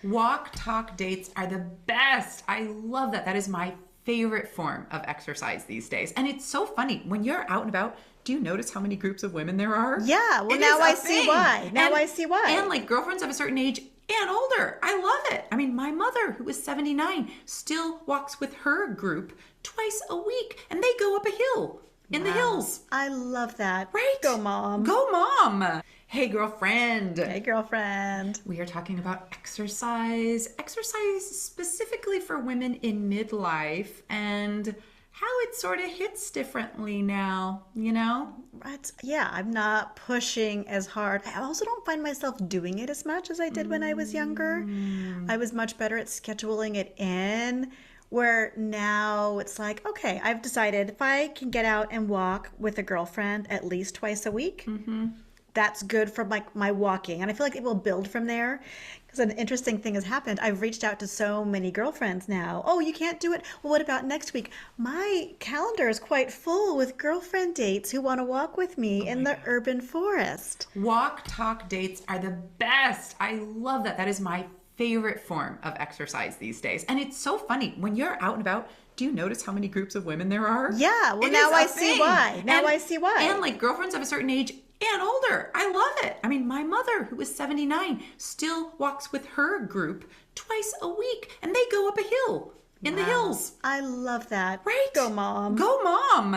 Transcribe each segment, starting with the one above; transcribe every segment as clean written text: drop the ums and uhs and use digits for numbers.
Walk, talk dates are the best. I love that. That is my favorite form of exercise these days. And it's so funny. When you're out and about, do you notice how many groups of women there are? Yeah, well, now I see why. I see why. And like girlfriends of a certain age and older. I love it. I mean, my mother, who is 79, still walks with her group twice a week, and they go up a hill in the hills. I love that. Right? Go, Mom. Go, Mom. Hey, girlfriend. Hey, girlfriend. We are talking about exercise specifically for women in midlife, and how it sort of hits differently now, you know? Yeah, I'm not pushing as hard. I also don't find myself doing it as much as I did when I was younger. I was much better at scheduling it in, where now it's like, okay, I've decided if I can get out and walk with a girlfriend at least twice a week, that's good for my walking. And I feel like it will build from there. Because an interesting thing has happened. I've reached out to so many girlfriends now. Oh, you can't do it? Well, what about next week? My calendar is quite full with girlfriend dates who want to walk with me in the urban forest. Walk, talk dates are the best. I love that. That is my favorite form of exercise these days. And it's so funny. When you're out and about, do you notice how many groups of women there are? Yeah, well, now I see why. I see why. And like girlfriends of a certain age and older. I love it. I mean, my mother, who is 79, still walks with her group twice a week, and they go up a hill in the hills. I love that. Right? Go, Mom. Go, Mom.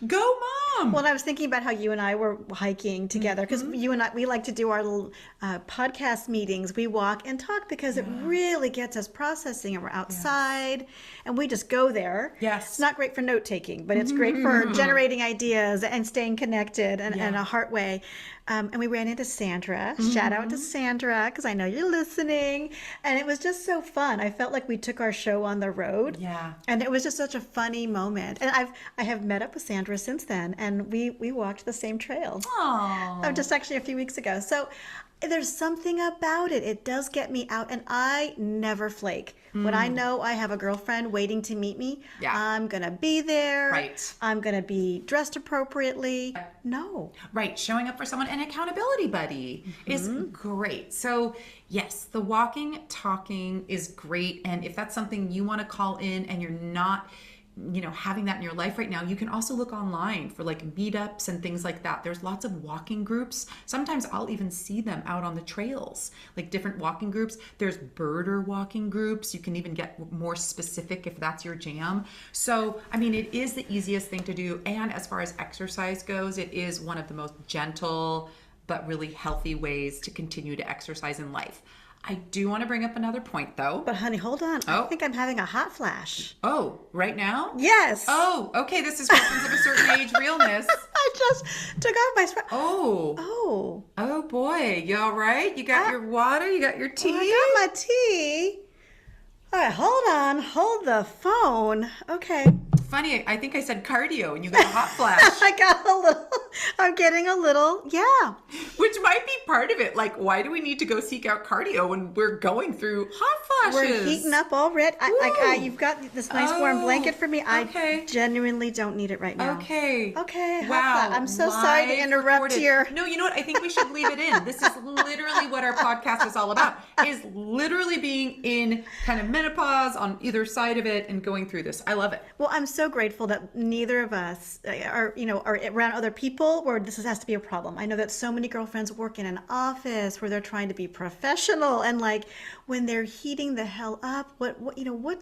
Go, Mom. Well, I was thinking about how you and I were hiking together, because you and I, we like to do our little podcast meetings. We walk and talk because it really gets us processing, and we're outside and we just go there. Yes. It's not great for note taking, but it's great for generating ideas and staying connected in a heart way. And we ran into Sandra. Shout out to Sandra, because I know you're listening. And it was just so fun. I felt like we took our show on the road. Yeah. And it was just such a funny moment. And I have met up with Sandra since then, and we walked the same trail. Oh. Just actually a few weeks ago. So there's something about it. It does get me out, and I never flake. When I know I have a girlfriend waiting to meet me, I'm going to be there. Right. I'm going to be dressed appropriately. No. Right. Showing up for someone. An accountability buddy is great. So yes, the walking, talking is great. And if that's something you want to call in and you're not, having that in your life right now, you can also look online for like meetups and things like that. There's lots of walking groups. Sometimes I'll even see them out on the trails, like different walking groups. There's birder walking groups. You can even get more specific if that's your jam. So, I mean, it is the easiest thing to do. And as far as exercise goes, it is one of the most gentle but really healthy ways to continue to exercise in life. I do want to bring up another point, though. But honey, hold on. I think I'm having a hot flash. Oh, right now? Yes. Oh, okay. This is girlfriends of a certain age realness. I just took off my sweater. Oh, boy. You all right? You got your water? You got your tea? I got my tea. All right, hold on. Hold the phone. Okay. Funny, I think I said cardio and you got a hot flash. I'm getting a little, yeah. Which might be part of it. Like, why do we need to go seek out cardio when we're going through hot flashes? We're heating up already. You've got this nice warm blanket for me. I genuinely don't need it right now. Okay. Wow. I'm so sorry to interrupt your... No, you know what? I think we should leave it in. This is literally what our podcast is all about, is literally being in kind of menopause on either side of it and going through this. I love it. Well, I'm so grateful that neither of us are around other people where this has to be a problem. I know that so many girlfriends work in an office where they're trying to be professional, and like when they're heating the hell up, what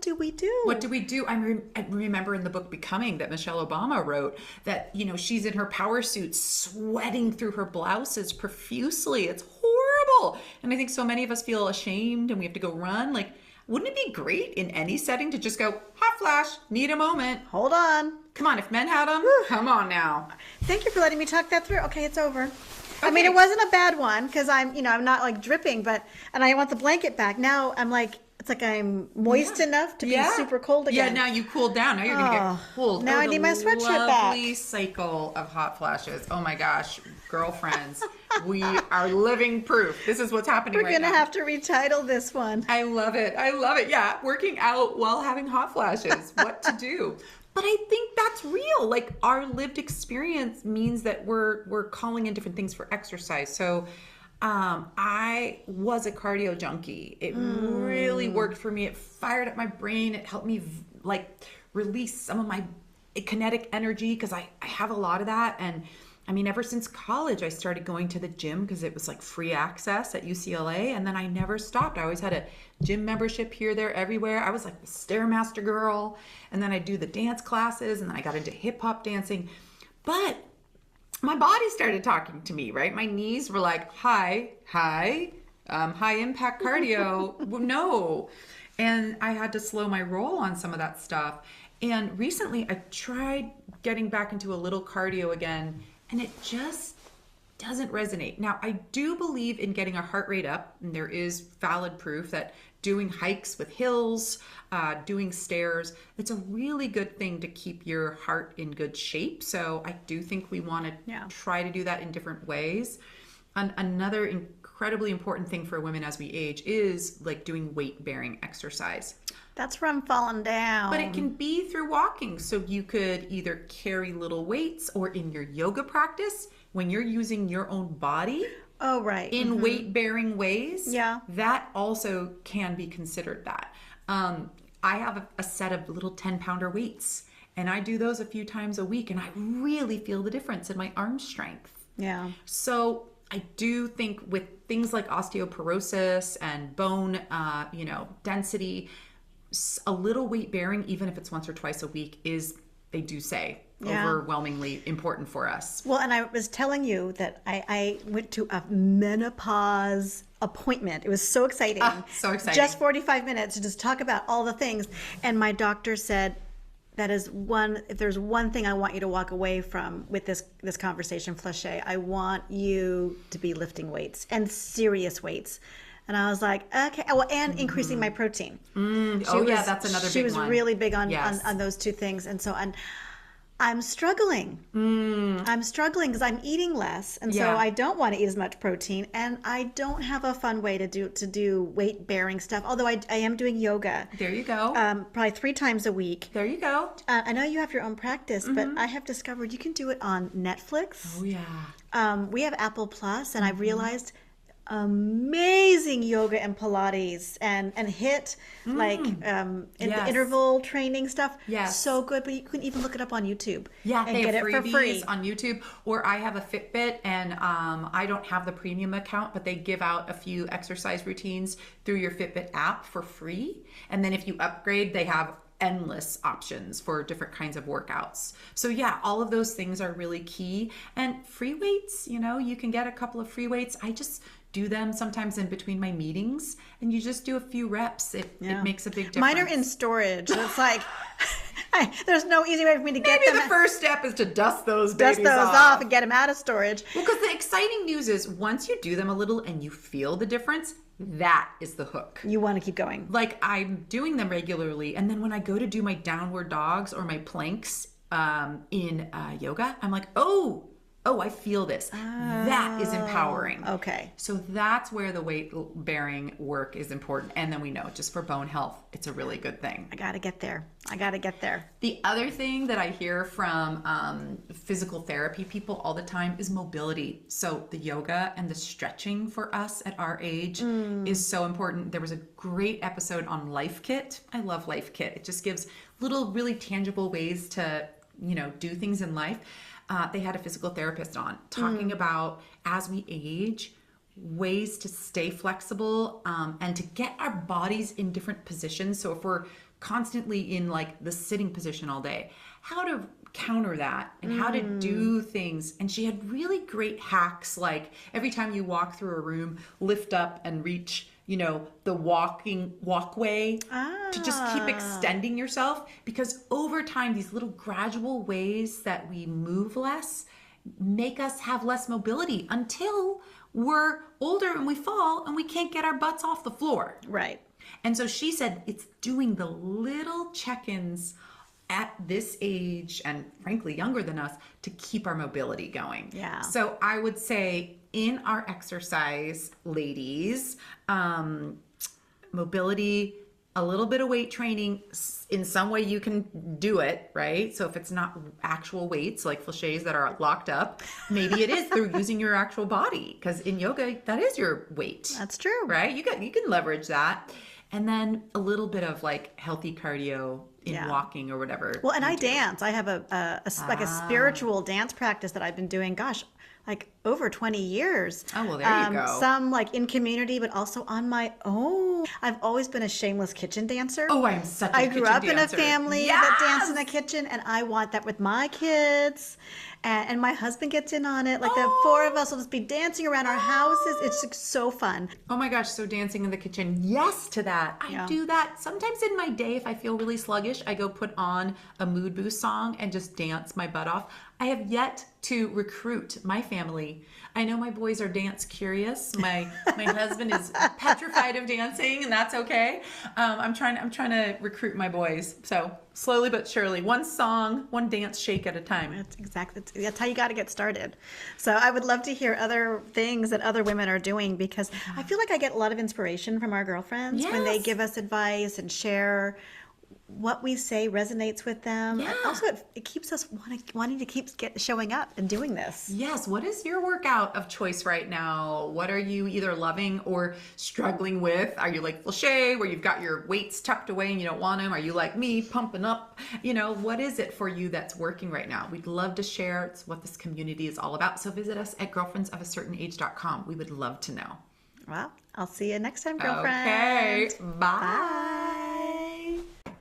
do we do? What do we do? I remember in the book Becoming that Michelle Obama wrote that, she's in her power suit sweating through her blouses profusely. It's horrible. And I think so many of us feel ashamed and we have to go run. Like, wouldn't it be great in any setting to just go, hot flash, need a moment. Hold on. Come on, if men had them, come on now. Thank you for letting me talk that through. Okay, it's over. Okay. I mean, it wasn't a bad one because I'm not like dripping, and I want the blanket back. Now I'm like, it's like I'm moist enough to be super cold again. Yeah, now you cooled down. Now you're going to get cold. Now I need my sweatshirt back. Lovely cycle of hot flashes. Oh my gosh, girlfriends, we are living proof. This is what's happening right now. We're going to have to retitle this one. I love it. Yeah, working out while having hot flashes. What to do. But I think that's real. Like, our lived experience means that we're calling in different things for exercise. So I was a cardio junkie. It really worked for me. It fired up my brain. It helped me like release some of my kinetic energy because I have a lot of that. And I mean, ever since college, I started going to the gym because it was like free access at UCLA. And then I never stopped. I always had a gym membership here, there, everywhere. I was like the Stairmaster girl. And then I do the dance classes, and then I got into hip hop dancing. But my body started talking to me, right? My knees were like, high impact cardio. No. And I had to slow my roll on some of that stuff. And recently I tried getting back into a little cardio again, and it just doesn't resonate. Now, I do believe in getting our heart rate up, and there is valid proof that doing hikes with hills, doing stairs, it's a really good thing to keep your heart in good shape. So I do think we want to try to do that in different ways. And another incredibly important thing for women as we age is like doing weight-bearing exercise. That's where I'm falling down. But it can be through walking. So you could either carry little weights, or in your yoga practice, when you're using your own body in weight-bearing ways, that also can be considered that. I have a set of little 10-pounder weights, and I do those a few times a week, and I really feel the difference in my arm strength. Yeah. So I do think with things like osteoporosis and bone, density, a little weight bearing, even if it's once or twice a week, is, they do say, overwhelmingly important for us. Well, and I was telling you that I went to a menopause appointment. It was so exciting. So exciting. Just 45 minutes to just talk about all the things. And my doctor said, if there's one thing I want you to walk away from with this conversation, Flesché, I want you to be lifting weights, and serious weights. And I was like, okay. Well, and increasing my protein. That's another big one. She was really big on those two things. And so I'm struggling. I'm struggling because I'm eating less. And so I don't want to eat as much protein. And I don't have a fun way to do weight bearing stuff. Although I am doing yoga. There you go. Probably 3 times a week. There you go. I know you have your own practice, but I have discovered you can do it on Netflix. Oh, yeah. We have Apple Plus, and I've realized amazing yoga and Pilates and HIIT, the interval training stuff. Yes. So good. But you can even look it up on YouTube. Yeah, and they get have it for free on YouTube. Or I have a Fitbit, and I don't have the premium account, but they give out a few exercise routines through your Fitbit app for free. And then if you upgrade, they have endless options for different kinds of workouts. So yeah, all of those things are really key. And free weights, you can get a couple of free weights. I just do them sometimes in between my meetings, and you just do a few reps. It makes a big difference. Mine are in storage. It's like there's no easy way for me to get them. Maybe the first step is to dust those off and get them out of storage. Well, because the exciting news is once you do them a little and you feel the difference, that is the hook. You want to keep going. Like, I'm doing them regularly, and then when I go to do my downward dogs or my planks in yoga, I'm like, oh, I feel this. That is empowering. Okay. So that's where the weight bearing work is important. And then we know just for bone health, it's a really good thing. I got to get there. The other thing that I hear from physical therapy people all the time is mobility. So the yoga and the stretching for us at our age is so important. There was a great episode on Life Kit. I love Life Kit. It just gives little really tangible ways to, do things in life. They had a physical therapist on talking about, as we age, ways to stay flexible and to get our bodies in different positions. So if we're constantly in like the sitting position all day, how to counter that and how to do things. And she had really great hacks, like every time you walk through a room, lift up and reach the walkway to just keep extending yourself, because over time, these little gradual ways that we move less make us have less mobility until we're older and we fall and we can't get our butts off the floor. Right. And so she said it's doing the little check-ins at this age, and frankly younger than us, to keep our mobility going. Yeah. So I would say in our exercise, ladies, mobility, a little bit of weight training in some way you can do it, right? So if it's not actual weights like Flesché's that are locked up, maybe it is through using your actual body, because in yoga, that is your weight. That's true. Right? You can leverage that. And then a little bit of like healthy cardio in walking or whatever. Well, and I dance. I have like a spiritual dance practice that I've been doing, gosh, like over 20 years. Oh, well, there you go. Some like in community, but also on my own. I've always been a shameless kitchen dancer. Oh, I'm such a I kitchen grew up in a dancer. family Yes! that danced in the kitchen, and I want that with my kids. And my husband gets in on it. Like the four of us will just be dancing around our houses. It's just so fun. Oh my gosh, so dancing in the kitchen. Yes to that. I do that. Sometimes in my day, if I feel really sluggish, I go put on a mood boost song and just dance my butt off. I have yet to recruit my family. I know my boys are dance curious. My husband is petrified of dancing, and that's okay. I'm trying to recruit my boys. So slowly but surely, one song, one dance shake at a time. That's how you got to get started. So I would love to hear other things that other women are doing, because I feel like I get a lot of inspiration from our girlfriends when they give us advice and share what we say resonates with them. Yeah. And also it keeps us wanting to keep showing up and doing this. Yes. What is your workout of choice right now? What are you either loving or struggling with? Are you like Flesché, where you've got your weights tucked away and you don't want them? Are you like me, pumping up? What is it for you that's working right now? We'd love to share. It's what this community is all about. So visit us at girlfriendsofacertainage.com. We would love to know. Well, I'll see you next time, girlfriend. Okay. Bye. Bye.